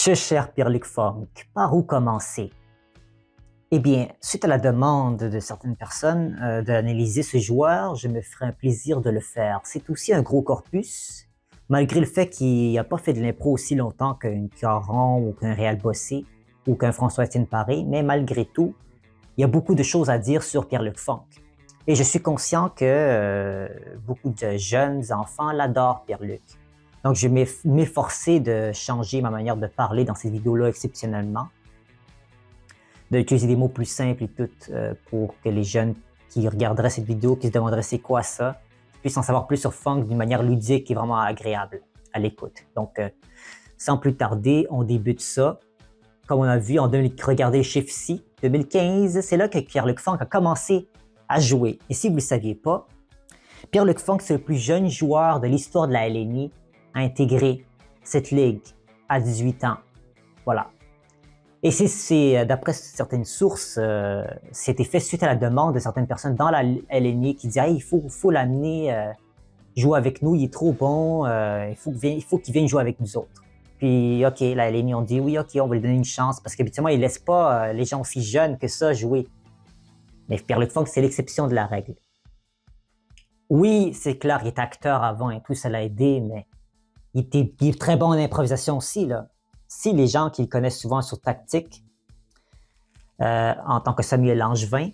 Cher Pierre-Luc Funk, par où commencer? Eh bien, suite à la demande de certaines personnes d'analyser ce joueur, je me ferai un plaisir de le faire. C'est aussi un gros corpus, malgré le fait qu'il n'a pas fait de l'impro aussi longtemps qu'un Caron ou qu'un Réal Bossé ou qu'un François-Étienne Paré, mais malgré tout, il y a beaucoup de choses à dire sur Pierre-Luc Funk. Et je suis conscient que beaucoup de jeunes enfants l'adorent, Pierre-Luc. Donc, je vais m'efforcer de changer ma manière de parler dans ces vidéos-là exceptionnellement, d'utiliser des mots plus simples et tout pour que les jeunes qui regarderaient cette vidéo, qui se demanderaient c'est quoi ça, puissent en savoir plus sur Funk d'une manière ludique et vraiment agréable à l'écoute. Donc, sans plus tarder, on débute ça. Comme on a vu, regardez les chiffres ici, 2015, c'est là que Pierre-Luc Funk a commencé à jouer. Et si vous ne le saviez pas, Pierre-Luc Funk, c'est le plus jeune joueur de l'histoire de la LNI à intégrer cette ligue à 18 ans. Voilà. Et c'est d'après certaines sources, c'était fait suite à la demande de certaines personnes dans la LNI qui disaient hey, il faut l'amener jouer avec nous, il est trop bon, il faut qu'il vienne jouer avec nous autres. Puis, OK, la LNI ont dit oui, OK, on va lui donner une chance parce qu'habituellement, ils ne laissent pas les gens aussi jeunes que ça jouer. Mais Pierre-Luc Funk, c'est l'exception de la règle. Oui, c'est clair, il était acteur avant et tout, ça l'a aidé, mais il est très bon en improvisation aussi, là. Si les gens qui le connaissent souvent sur Tactique, en tant que Samuel Langevin,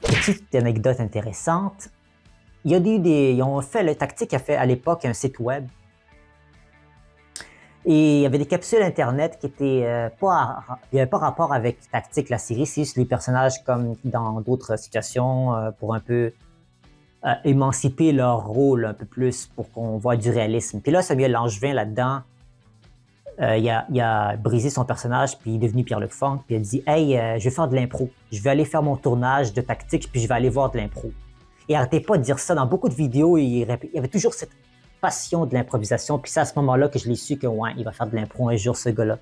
petite anecdote intéressante, ils ont fait, le Tactique a fait à l'époque un site web et il y avait des capsules Internet qui étaient il n'y avait pas rapport avec Tactique, la série, c'est juste les personnages comme dans d'autres situations pour un peu émanciper leur rôle un peu plus pour qu'on voit du réalisme. Puis là, Samuel Langevin, là-dedans, il a brisé son personnage, puis il est devenu Pierre-Luc Funk, puis il a dit « Hey, je vais faire de l'impro. Je vais aller faire mon tournage de Tactique, puis je vais aller voir de l'impro. » Et arrêtez pas de dire ça. Dans beaucoup de vidéos, il y avait toujours cette passion de l'improvisation, puis c'est à ce moment-là que je l'ai su que ouais, il va faire de l'impro un jour, ce gars-là.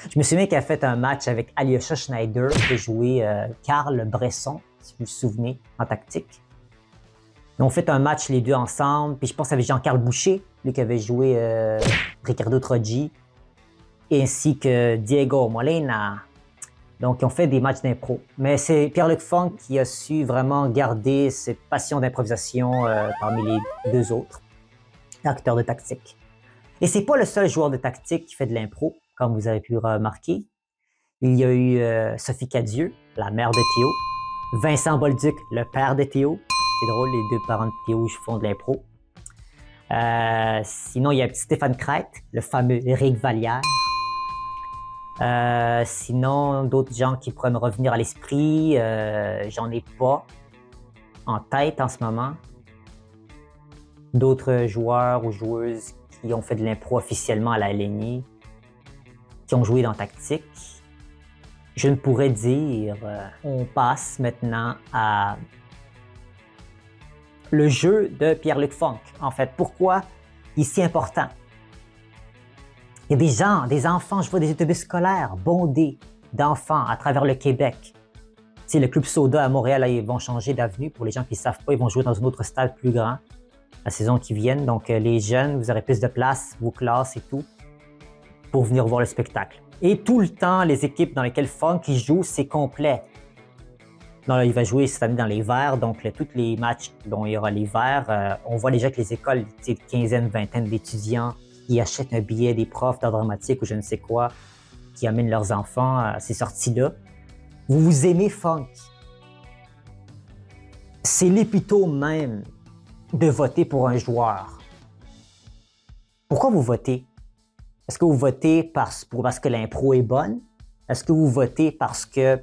Je me souviens qu'il a fait un match avec Alyosha Schneider, qui a joué Carl Bresson, si vous vous souvenez, en Tactique. Ils ont fait un match les deux ensemble, puis je pense avec Jean-Carl Boucher, lui qui avait joué Ricardo Troggi, ainsi que Diego Molina. Donc, ils ont fait des matchs d'impro. Mais c'est Pierre-Luc Funk qui a su vraiment garder cette passion d'improvisation parmi les deux autres acteurs de Tactique. Et c'est pas le seul joueur de Tactique qui fait de l'impro, comme vous avez pu remarquer. Il y a eu Sophie Cadieux, la mère de Théo, Vincent Bolduc, le père de Théo. C'est drôle, les deux parents de Théo font de l'impro. Sinon, il y a Stéphane Crête, le fameux Éric Vallière. Sinon, d'autres gens qui pourraient me revenir à l'esprit, j'en ai pas en tête en ce moment. D'autres joueurs ou joueuses qui ont fait de l'impro officiellement à la LNI, qui ont joué dans Tactique. Je ne pourrais dire, on passe maintenant à le jeu de Pierre-Luc Funk. En fait, pourquoi il est si important? Il y a des gens, des enfants, je vois des autobus scolaires bondés d'enfants à travers le Québec. Tu sais, le Club Soda à Montréal, là, ils vont changer d'avenue. Pour les gens qui ne savent pas, ils vont jouer dans un autre stade plus grand la saison qui vient. Donc, les jeunes, vous aurez plus de place, vos classes et tout, pour venir voir le spectacle. Et tout le temps, les équipes dans lesquelles Funk joue, c'est complet. Non, il va jouer cette année dans les Verts, donc tous les matchs dont il y aura les Verts, on voit déjà que les écoles, quinzaine, vingtaine d'étudiants, qui achètent un billet, des profs d'art dramatique ou je ne sais quoi, qui amènent leurs enfants à ces sorties-là. Vous aimez Funk. C'est l'épitome même de voter pour un joueur. Pourquoi vous votez? Est-ce que vous votez parce que l'impro est bonne? Est-ce que vous votez parce que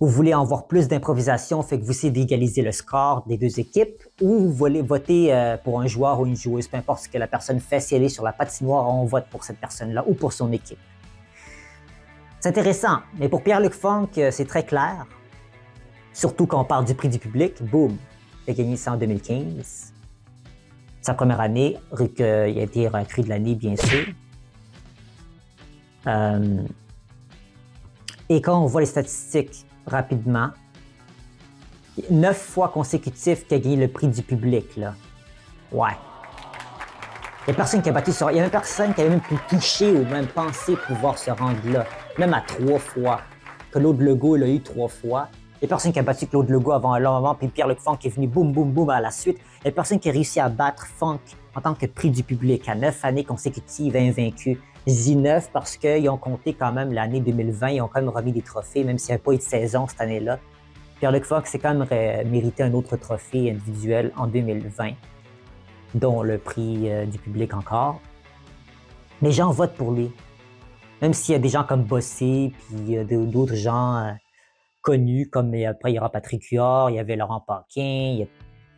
vous voulez en voir plus d'improvisation, fait que vous essayez d'égaliser le score des deux équipes, ou vous voulez voter pour un joueur ou une joueuse, peu importe ce que la personne fait, si elle est sur la patinoire, on vote pour cette personne-là ou pour son équipe. C'est intéressant, mais pour Pierre-Luc Funk, c'est très clair. Surtout quand on parle du prix du public, boum, il a gagné ça en 2015. Sa première année, il a été recrue de l'année, bien sûr. Et quand on voit les statistiques rapidement, 9 fois consécutif qu'il a gagné le prix du public, là. Ouais. Il n'y a personne qui a battu sur... Il y a même personne qui avait même pu toucher ou même penser pouvoir se rendre là. Même à 3 fois. Claude Legault l'a eu 3 fois. Il n'y a personne qui a battu Claude Legault avant un long moment, puis Pierre-Luc Funk est venu boum, boum, boum à la suite. Il n'y a personne qui a réussi à battre Funk en tant que prix du public à 9 années consécutives invaincus. Je dis 9 parce qu'ils ont compté quand même l'année 2020, ils ont quand même remis des trophées, même s'il n'y avait pas eu de saison cette année-là. Pierre-Luc Funk s'est quand même mérité un autre trophée individuel en 2020, dont le prix du public encore. Les gens votent pour lui. Même s'il y a des gens comme Bossé, puis d'autres gens connus, comme après il y aura Patrick Huard, il y avait Laurent Paquin, il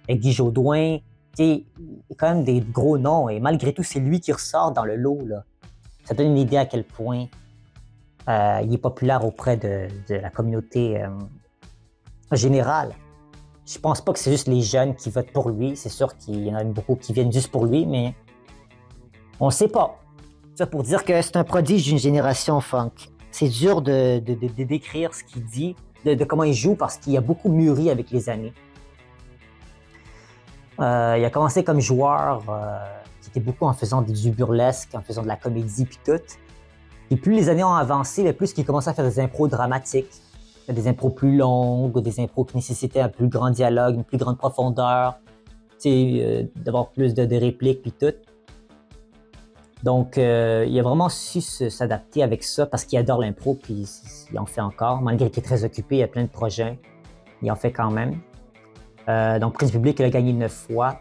y a Guy Jodoin. Il y a quand même des gros noms, et malgré tout, c'est lui qui ressort dans le lot, là. Ça donne une idée à quel point il est populaire auprès de la communauté générale. Je pense pas que c'est juste les jeunes qui votent pour lui. C'est sûr qu'il y en a beaucoup qui viennent juste pour lui, mais on sait pas. Ça pour dire que c'est un prodige d'une génération funk. C'est dur de décrire ce qu'il dit, de comment il joue, parce qu'il a beaucoup mûri avec les années. Il a commencé comme joueur, qui était beaucoup en faisant du burlesque, en faisant de la comédie puis tout. Et plus les années ont avancé, plus qu'il commençait à faire des impros dramatiques, des impros plus longues, des impros qui nécessitaient un plus grand dialogue, une plus grande profondeur, d'avoir plus de répliques puis tout. Donc, il a vraiment su s'adapter avec ça parce qu'il adore l'impro, puis il en fait encore. Malgré qu'il est très occupé, il a plein de projets, il en fait quand même. Donc, prix du public, il a gagné 9 fois.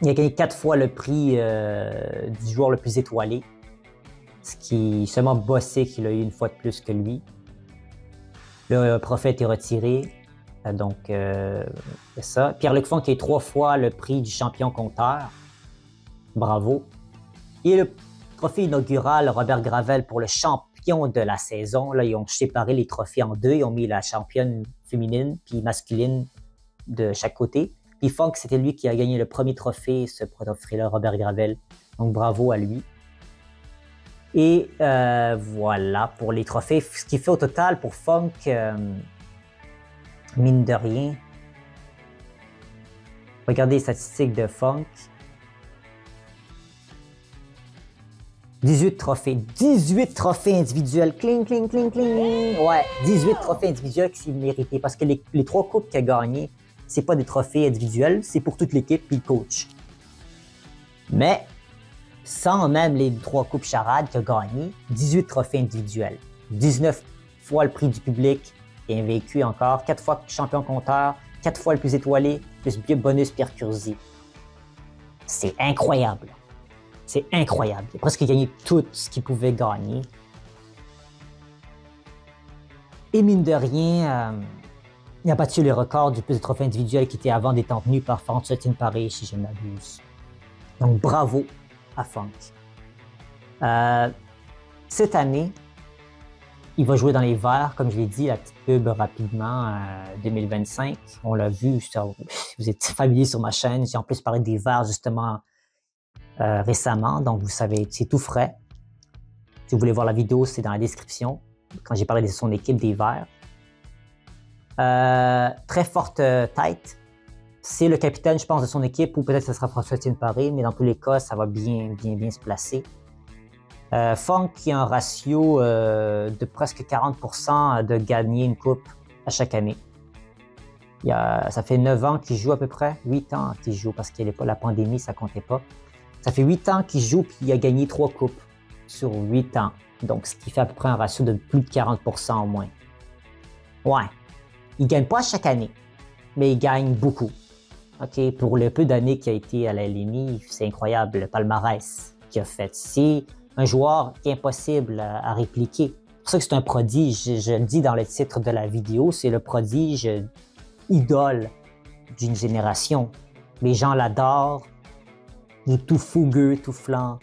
Il a gagné 4 fois le prix du joueur le plus étoilé, ce qui seulement Bossé qui l'a eu une fois de plus que lui. Le Prophète est retiré, donc c'est ça. Pierre-Luc Funk a eu 3 fois le prix du champion compteur. Bravo. Et le trophée inaugural Robert Gravel pour le champion de la saison. Là, ils ont séparé les trophées en deux. Ils ont mis la championne féminine puis masculine de chaque côté. Puis Funk, c'était lui qui a gagné le premier trophée, ce trophée-là, Robert Gravel. Donc bravo à lui. Et voilà pour les trophées. Ce qui fait au total pour Funk, mine de rien. Regardez les statistiques de Funk. 18 trophées. 18 trophées individuels. Cling, cling, cling, cling. Ouais, 18 trophées individuels qui s'est mérité. Parce que les 3 coupes qu'il a gagnées, c'est pas des trophées individuels, c'est pour toute l'équipe et le coach. Mais, sans même les 3 coupes charades qu'il a gagnées, 18 trophées individuels. 19 fois le prix du public et invaincu encore. 4 fois champion compteur. 4 fois le plus étoilé, plus bonus Pierre Curzi. C'est incroyable. C'est incroyable. Il a presque gagné tout ce qu'il pouvait gagner. Et mine de rien, il a battu le record du plus de trophées individuels qui était avant détenu par François-Étienne Paré, si je ne m'abuse. Donc bravo à Funk. Cette année, il va jouer dans les Verts, comme je l'ai dit, la petite pub rapidement, 2025. On l'a vu, vous êtes familier sur ma chaîne. J'ai en plus parlé des Verts justement récemment, donc vous savez, c'est tout frais. Si vous voulez voir la vidéo, c'est dans la description, quand j'ai parlé de son équipe des Verts. Très forte tête. C'est le capitaine, je pense, de son équipe, ou peut-être que ce sera François-Étienne Paré, mais dans tous les cas, ça va bien se placer. Funk qui a un ratio de presque 40% de gagner une coupe à chaque année. Ça fait 9 ans qu'il joue à peu près, 8 ans qu'il joue, parce qu'il n'y avait pas la pandémie, ça comptait pas. Ça fait 8 ans qu'il joue, puis il a gagné 3 coupes sur 8 ans. Donc, ce qui fait à peu près un ratio de plus de 40% au moins. Ouais. Il ne gagne pas chaque année, mais il gagne beaucoup. OK, pour le peu d'années qu'il a été à la LNI, c'est incroyable le palmarès qu'il a fait. C'est un joueur qui est impossible à répliquer. C'est pour ça que c'est un prodige. Je le dis dans le titre de la vidéo, c'est le prodige idole d'une génération. Les gens l'adorent. Il est tout fougueux, tout flanc.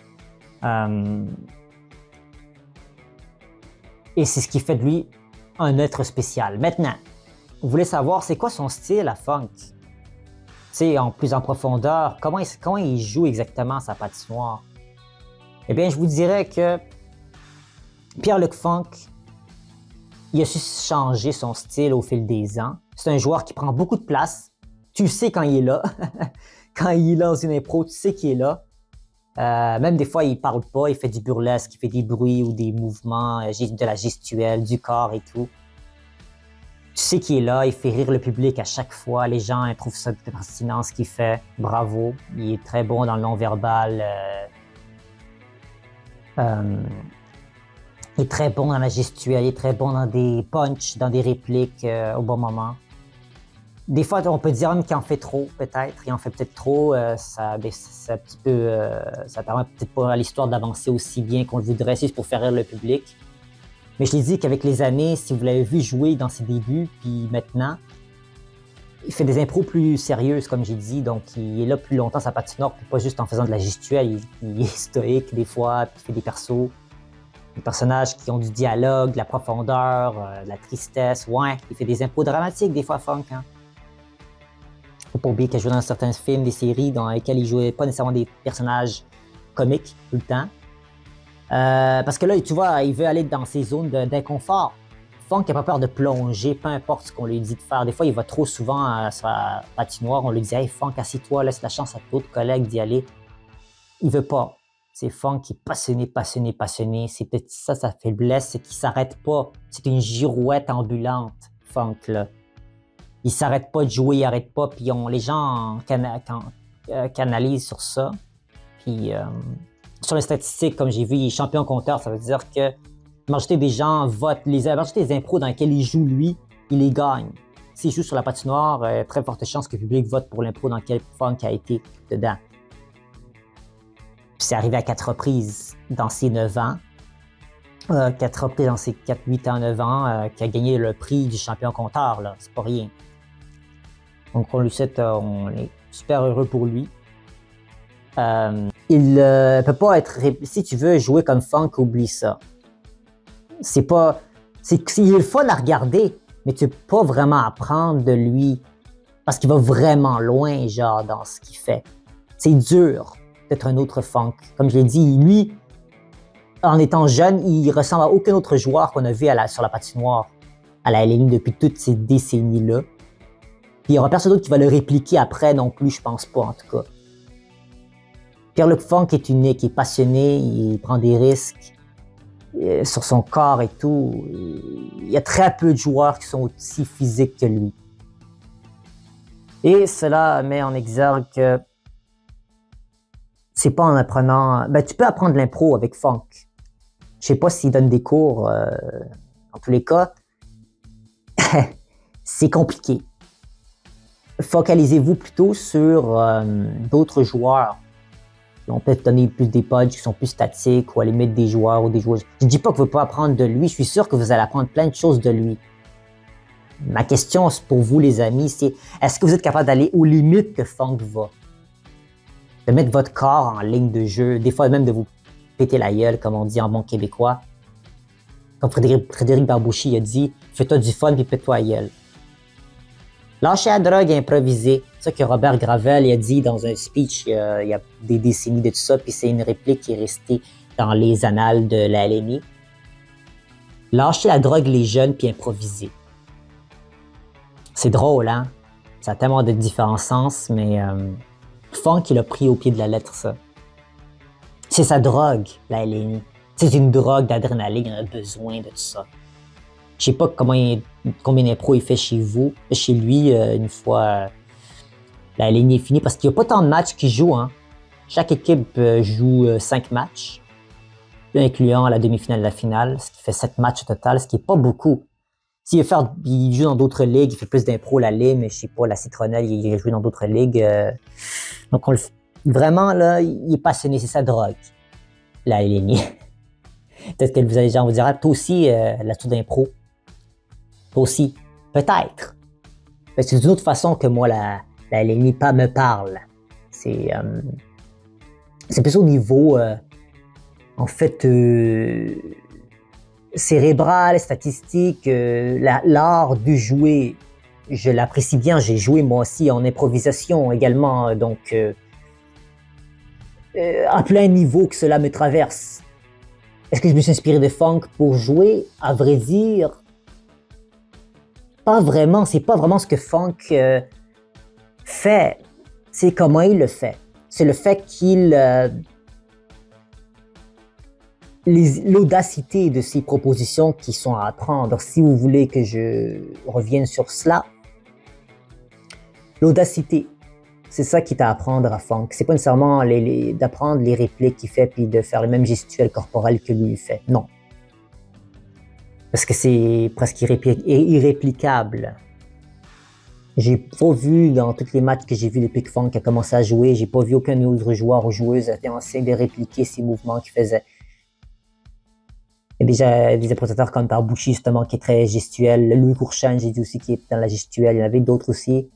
Et c'est ce qui fait de lui un être spécial. Maintenant, vous voulez savoir c'est quoi son style à Funk? Tu sais, en plus en profondeur, comment il joue exactement sa patinoire? Eh bien, je vous dirais que Pierre-Luc Funk, il a su changer son style au fil des ans. C'est un joueur qui prend beaucoup de place. Tu sais quand il est là. Quand il est là dans une impro, tu sais qu'il est là. Même des fois, il parle pas, il fait du burlesque, il fait des bruits ou des mouvements, de la gestuelle, du corps et tout. Tu sais qu'il est là, il fait rire le public à chaque fois. Les gens ils trouvent ça fascinant ce qu'il fait. Bravo. Il est très bon dans le non-verbal. Euh, il est très bon dans la gestuelle, il est très bon dans des punchs, dans des répliques au bon moment. Des fois, on peut dire qu'il en fait trop, peut-être. Il en fait peut-être trop. Ça, un petit peu, ça permet peut-être pas à l'histoire d'avancer aussi bien qu'on le voudrait. C'est pour faire rire le public. Mais je l'ai dit qu'avec les années, si vous l'avez vu jouer dans ses débuts, puis maintenant, il fait des impros plus sérieuses, comme j'ai dit. Donc, il est là plus longtemps sa patinoire, puis pas juste en faisant de la gestuelle. Il est stoïque des fois, puis il fait des persos. Des personnages qui ont du dialogue, de la profondeur, de la tristesse. Ouais, il fait des impros dramatiques des fois, Funk. Hein. Faut pas oublier qu'il a joué dans certains films, des séries dans lesquelles il jouait pas nécessairement des personnages comiques tout le temps. Parce que là, tu vois, il veut aller dans ses zones d'inconfort. Funk n'a pas peur de plonger, peu importe ce qu'on lui dit de faire. Des fois, il va trop souvent sur la patinoire. On lui dit « Hey, Funk, assis-toi, laisse la chance à d'autres collègues d'y aller. » Il veut pas. C'est Funk qui est passionné, passionné, passionné. C'est peut-être ça, sa faiblesse, c'est qu'il s'arrête pas. C'est une girouette ambulante, Funk, là. Il s'arrête pas de jouer, il arrête pas. Puis les gens canalisent sur ça. Puis sur les statistiques, comme j'ai vu, il est champion compteur. Ça veut dire que la majorité des gens votent. La majorité des impros dans lesquels il joue, lui, il les gagne. S'il joue sur la patinoire, très forte chance que le public vote pour l'impro dans lequel Funk a été dedans. Puis c'est arrivé à 4 reprises dans ses 9 ans. 4 reprises dans ses 4, 8 ans, 9 ans, qui a gagné le prix du champion compteur, là. C'est pas rien. Donc on lui souhaite, on est super heureux pour lui. Il peut pas être... Si tu veux jouer comme Funk, oublie ça. C'est pas... il est le fun à regarder, mais tu peux pas vraiment apprendre de lui parce qu'il va vraiment loin, genre, dans ce qu'il fait. C'est dur d'être un autre Funk. Comme je l'ai dit, lui, en étant jeune, il ressemble à aucun autre joueur qu'on a vu sur la patinoire à la LNI depuis toutes ces décennies-là. Puis il n'y aura personne d'autre qui va le répliquer après non plus, je pense pas en tout cas. Pierre-Luc Funk est unique, il est passionné, il prend des risques sur son corps et tout. Il y a très peu de joueurs qui sont aussi physiques que lui. Et cela met en exergue que c'est pas en apprenant... Ben, tu peux apprendre l'impro avec Funk. Je sais pas s'il donne des cours. En tous les cas, c'est compliqué. Focalisez-vous plutôt sur d'autres joueurs qui vont peut-être donner plus des punchs, qui sont plus statiques, ou à la limite des joueurs ou des joueuses. Je ne dis pas que vous ne pouvez pas apprendre de lui, je suis sûr que vous allez apprendre plein de choses de lui. Ma question pour vous, les amis, c'est est-ce que vous êtes capable d'aller aux limites que Funk va? De mettre votre corps en ligne de jeu, des fois même de vous péter la gueule, comme on dit en bon québécois. Comme Frédéric Barbouchi a dit, fais-toi du fun puis pète-toi la gueule. Lâchez la drogue et improviser. C'est ça que Robert Gravel a dit dans un speech il y a des décennies de tout ça, puis c'est une réplique qui est restée dans les annales de la LNI. Lâchez la drogue les jeunes puis improviser. C'est drôle, hein? Ça a tellement de différents sens, mais Funk, il a pris au pied de la lettre, ça. C'est sa drogue, la LNI. C'est une drogue d'adrénaline, il en a besoin de tout ça. Je sais pas combien d'impro il fait chez vous, chez lui, une fois la LNI est finie, parce qu'il n'y a pas tant de matchs qu'il joue. Hein. Chaque équipe joue 5 matchs, incluant la demi-finale et la finale, ce qui fait 7 matchs au total, ce qui n'est pas beaucoup. Il joue dans d'autres ligues, il fait plus d'impro, la Lime, je sais pas, la Citronnelle, il a joué dans d'autres ligues. Donc vraiment, là, il est passionné, c'est sa drogue, la LNI. Peut-être que les gens vous diront, toi aussi, la tour d'impro. Toi aussi. Peut-être. C'est d'une autre façon que moi, la LNI me parle. C'est plus au niveau, en fait, cérébral, statistique, l'art du jouer. Je l'apprécie bien, j'ai joué moi aussi en improvisation également, donc à plein niveau que cela me traverse. Est-ce que je me suis inspiré de Funk pour jouer? À vrai dire, pas vraiment. C'est pas vraiment ce que Funk fait. C'est comment il le fait. C'est le fait qu'il l'audacité de ces propositions qui sont à apprendre. Si vous voulez que je revienne sur cela, l'audacité, c'est ça qui est à apprendre à Funk. C'est pas nécessairement d'apprendre les répliques qu'il fait puis de faire les mêmes gestuels corporels que lui fait. Non. Parce que c'est presque irréplicable. J'ai pas vu dans tous les matchs que j'ai vu depuis que Funk a commencé à jouer, j'ai pas vu aucun autre joueur ou joueuse essayer de répliquer ces mouvements qu'il faisait. Il y a déjà des improvisateurs comme Tarbouchi, justement, qui est très gestuel. Louis Courchane, j'ai dit aussi, qui est dans la gestuelle. Il y en avait d'autres aussi.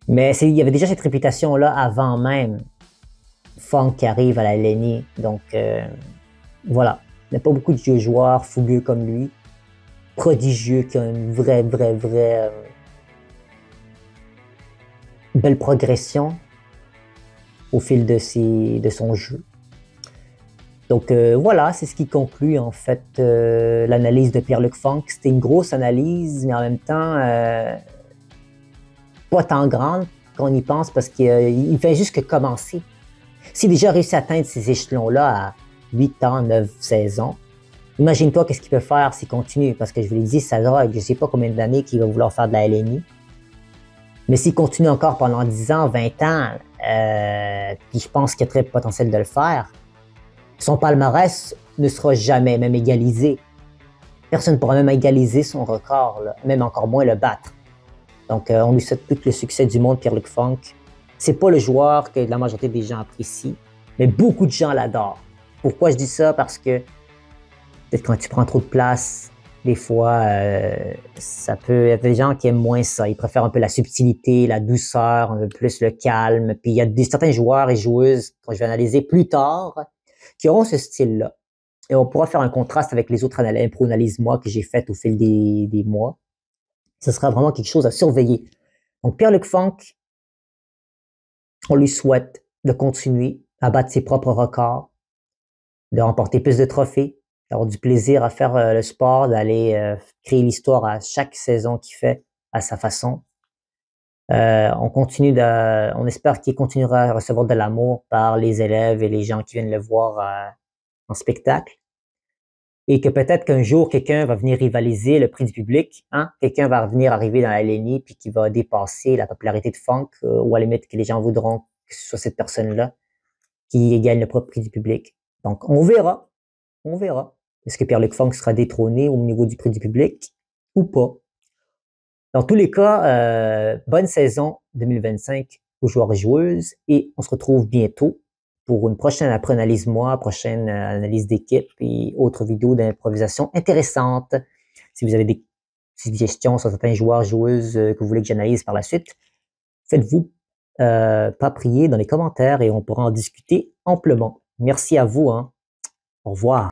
Mais il y avait déjà cette réputation-là avant même Funk qui arrive à la LNI. Donc, voilà. Il n'y a pas beaucoup de joueurs fougueux comme lui. Prodigieux, qui a une vraie belle progression au fil de son jeu. Donc voilà, c'est ce qui conclut en fait l'analyse de Pierre-Luc Funk. C'était une grosse analyse, mais en même temps pas tant grande qu'on y pense parce qu'il fait juste que commencer. S'il a déjà réussi à atteindre ces échelons-là à 8 ans, 9, 16 ans, imagine-toi qu'est-ce qu'il peut faire s'il continue, parce que je vous l'ai dit, ça drogue, je ne sais pas combien d'années qu'il va vouloir faire de la LNI. Mais s'il continue encore pendant 10 ans, 20 ans, puis je pense qu'il y a très potentiel de le faire, son palmarès ne sera jamais même égalisé. Personne ne pourra même égaliser son record, là, même encore moins le battre. Donc, on lui souhaite tout le succès du monde, Pierre-Luc Funk. C'est pas le joueur que la majorité des gens apprécient, mais beaucoup de gens l'adorent. Pourquoi je dis ça? Parce que peut-être quand tu prends trop de place, des fois, ça peut... Il y a des gens qui aiment moins ça. Ils préfèrent un peu la subtilité, la douceur, un peu plus le calme. Puis il y a certains joueurs et joueuses, quand je vais analyser plus tard, qui auront ce style-là. Et on pourra faire un contraste avec les autres impro-analyses, moi, que j'ai faites au fil des mois. Ce sera vraiment quelque chose à surveiller. Donc, Pierre-Luc Funk, on lui souhaite de continuer à battre ses propres records, de remporter plus de trophées, d'avoir du plaisir à faire le sport, d'aller créer l'histoire à chaque saison qu'il fait à sa façon. On espère qu'il continuera à recevoir de l'amour par les élèves et les gens qui viennent le voir en spectacle. Et que peut-être qu'un jour, quelqu'un va venir rivaliser le prix du public, hein? Quelqu'un va venir arriver dans la LNI puis qui va dépasser la popularité de Funk, ou à la limite que les gens voudront que ce soit cette personne-là qui gagne le propre prix du public. Donc, on verra. On verra. Est-ce que Pierre-Luc Funk sera détrôné au niveau du prix du public ou pas? Dans tous les cas, bonne saison 2025 aux joueurs et joueuses et on se retrouve bientôt pour une prochaine après-analyse moi, prochaine analyse d'équipe et autres vidéos d'improvisation intéressantes. Si vous avez des suggestions sur certains joueurs, joueuses que vous voulez que j'analyse par la suite, faites-vous pas prier dans les commentaires et on pourra en discuter amplement. Merci à vous. Hein. Au revoir.